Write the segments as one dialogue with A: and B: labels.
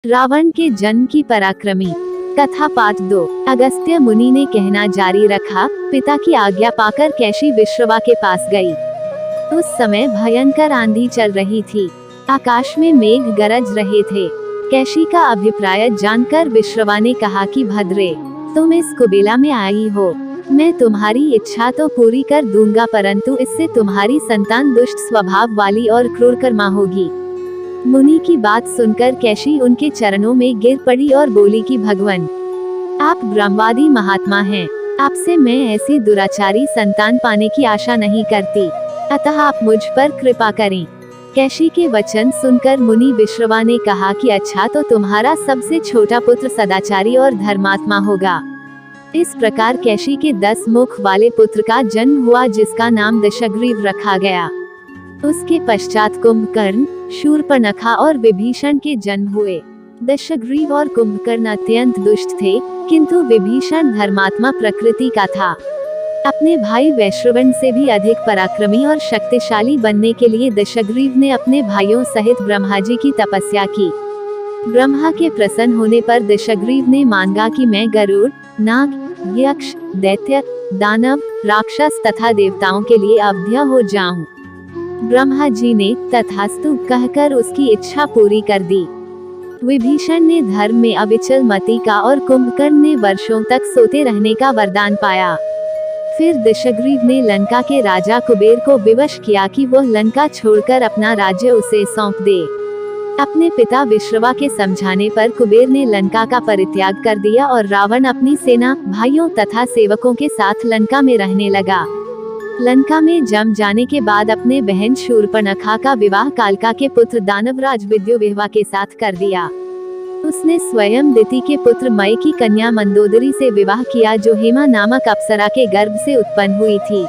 A: रावण के जन्म की पराक्रमी कथा पाठ 2। अगस्त्य मुनि ने कहना जारी रखा, पिता की आज्ञा पाकर कैशी विश्रवा के पास गई। उस समय भयंकर आंधी चल रही थी, आकाश में मेघ गरज रहे थे। कैशी का अभिप्राय जानकर विश्रवा ने कहा कि भद्रे, तुम इस कुबेला में आई हो, मैं तुम्हारी इच्छा तो पूरी कर दूंगा, परंतु इससे तुम्हारी संतान दुष्ट स्वभाव वाली और क्रूरकर्मा होगी। मुनि की बात सुनकर कैशी उनके चरणों में गिर पड़ी और बोली कि भगवान, आप ब्रह्मवादी महात्मा हैं, आपसे मैं ऐसी दुराचारी संतान पाने की आशा नहीं करती, अतः आप मुझ पर कृपा करें। कैशी के वचन सुनकर मुनि विश्रवा ने कहा कि अच्छा, तो तुम्हारा सबसे छोटा पुत्र सदाचारी और धर्मात्मा होगा। इस प्रकार कैशी के 10 मुख वाले पुत्र का जन्म हुआ, जिसका नाम दशग्रीव रखा गया। उसके पश्चात कुंभकर्ण, शूर्पणखा और विभीषण के जन्म हुए। दशग्रीव और कुंभकर्ण अत्यंत दुष्ट थे, किंतु विभीषण धर्मात्मा प्रकृति का था। अपने भाई वैश्रवण से भी अधिक पराक्रमी और शक्तिशाली बनने के लिए दशग्रीव ने अपने भाइयों सहित ब्रह्मा जी की तपस्या की। ब्रह्मा के प्रसन्न होने पर दशग्रीव ने मांगा कि मैं गरुड़, नाग, यक्ष, दैत्य, दानव, राक्षस तथा देवताओं के लिए अवध्य हो जाऊं। ब्रह्मा जी ने तथास्तु कहकर उसकी इच्छा पूरी कर दी। विभीषण ने धर्म में अविचल मति का और कुंभकर्ण ने वर्षों तक सोते रहने का वरदान पाया। फिर दशग्रीव ने लंका के राजा कुबेर को विवश किया कि वह लंका छोड़कर अपना राज्य उसे सौंप दे। अपने पिता विश्रवा के समझाने पर कुबेर ने लंका का परित्याग कर दिया और रावण अपनी सेना, भाइयों तथा सेवकों के साथ लंका में रहने लगा। लंका में जम जाने के बाद अपने बहन शूर्पणखा का विवाह कालका के पुत्र दानवराज विद्युविह्वा के साथ कर दिया। उसने स्वयं दिति के पुत्र मय की कन्या मंदोदरी से विवाह किया, जो हेमा नामक अप्सरा के गर्भ से उत्पन्न हुई थी।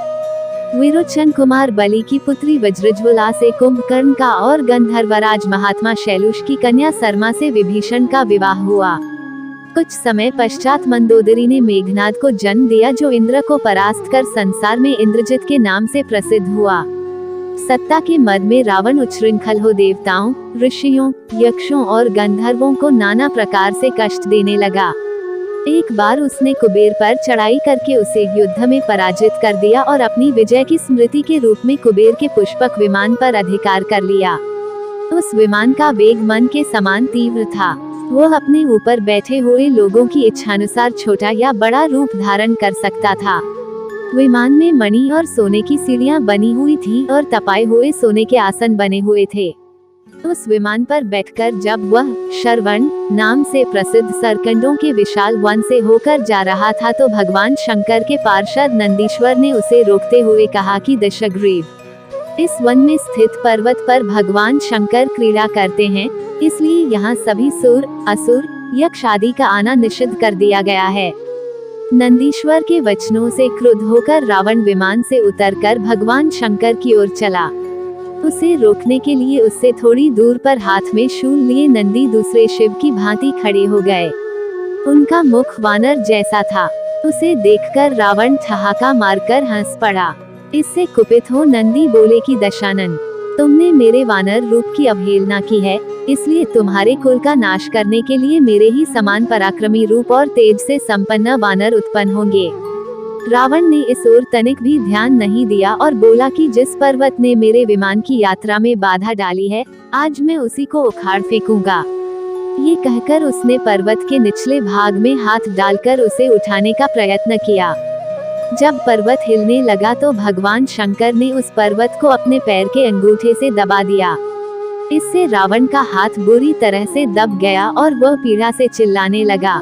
A: विरोचन कुमार बलि की पुत्री वज्रज्वला से कुंभकर्ण का और गंधर्वराज महात्मा शैलुष की कन्या सरमा से विभीषण का विवाह हुआ। कुछ समय पश्चात मंदोदरी ने मेघनाद को जन्म दिया, जो इंद्र को परास्त कर संसार में इंद्रजित के नाम से प्रसिद्ध हुआ। सत्ता के मद में रावण उच्छृंखल हो देवताओं, ऋषियों, यक्षों और गंधर्वों को नाना प्रकार से कष्ट देने लगा। एक बार उसने कुबेर पर चढ़ाई करके उसे युद्ध में पराजित कर दिया और अपनी विजय की स्मृति के रूप में कुबेर के पुष्पक विमान पर अधिकार कर लिया। उस विमान का वेग मन के समान तीव्र था। वह अपने ऊपर बैठे हुए लोगों की इच्छानुसार छोटा या बड़ा रूप धारण कर सकता था। विमान में मणि और सोने की सीढ़ियां बनी हुई थी और तपाए हुए सोने के आसन बने हुए थे। उस विमान पर बैठकर जब वह शरवण नाम से प्रसिद्ध सरकंडों के विशाल वन से होकर जा रहा था, तो भगवान शंकर के पार्षद नंदीश्वर ने उसे रोकते हुए कहा कि दशग्रीव, इस वन में स्थित पर्वत पर भगवान शंकर क्रीड़ा करते हैं, इसलिए यहाँ सभी सुर, असुर, यक्ष आदि का आना निषिद्ध कर दिया गया है। नंदीश्वर के वचनों से क्रुद्ध होकर रावण विमान से उतरकर भगवान शंकर की ओर चला। उसे रोकने के लिए उससे थोड़ी दूर पर हाथ में शूल लिए नंदी दूसरे शिव की भांति खड़े हो गए। उनका मुख वानर जैसा था। उसे देखकर रावण ठहाका मारकर हंस पड़ा। इससे कुपित हो नंदी बोले कि दशानन, तुमने मेरे वानर रूप की अवहेलना की है, इसलिए तुम्हारे कुल का नाश करने के लिए मेरे ही समान पराक्रमी रूप और तेज से संपन्न वानर उत्पन्न होंगे। रावण ने इस ओर तनिक भी ध्यान नहीं दिया और बोला कि जिस पर्वत ने मेरे विमान की यात्रा में बाधा डाली है, आज मैं उसी को उखाड़ फेंकूंगा। ये कहकर उसने पर्वत के निचले भाग में हाथ डालकर उसे उठाने का प्रयत्न किया। जब पर्वत हिलने लगा तो भगवान शंकर ने उस पर्वत को अपने पैर के अंगूठे से दबा दिया। इससे रावण का हाथ बुरी तरह से दब गया और वह पीड़ा से चिल्लाने लगा।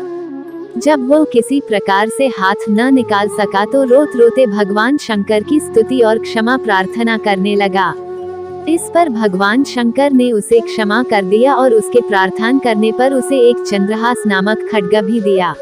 A: जब वह किसी प्रकार से हाथ न निकाल सका तो रोते रोते भगवान शंकर की स्तुति और क्षमा प्रार्थना करने लगा। इस पर भगवान शंकर ने उसे क्षमा कर दिया और उसके प्रार्थना करने पर उसे एक चंद्रहास नामक खड्ग भी दिया।